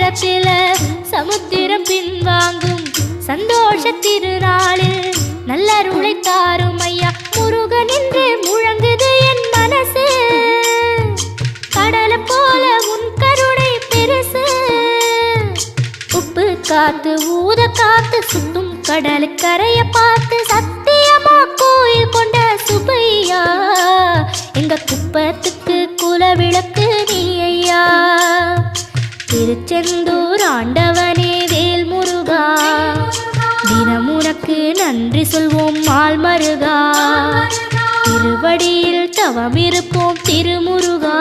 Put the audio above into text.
நேரத்தில் சமுத்திரம் பின்வாங்கும் சந்தோஷ திருநாளில் நல்லருளை தாரும் ஐயா முருகன் என்று முழங்குது என் மனசு கடலை போல உன் கருணை பெருசு உப்பு காத்து ஊத காத்து சுத்தும் கடலுக்கரைய பார்த்து சத்தியமா கோயில் கொண்ட சுபையா எங்க குப்பத்துக்கு குலவிளக்கு நீ ஐயா திருச்செந்தூர் ஆண்டவனே வேல் முருகா தினம் உனக்கு நன்றி சொல்வோம் மால் மருகா திருவடியில் தவம் இருப்போம் திருமுருகா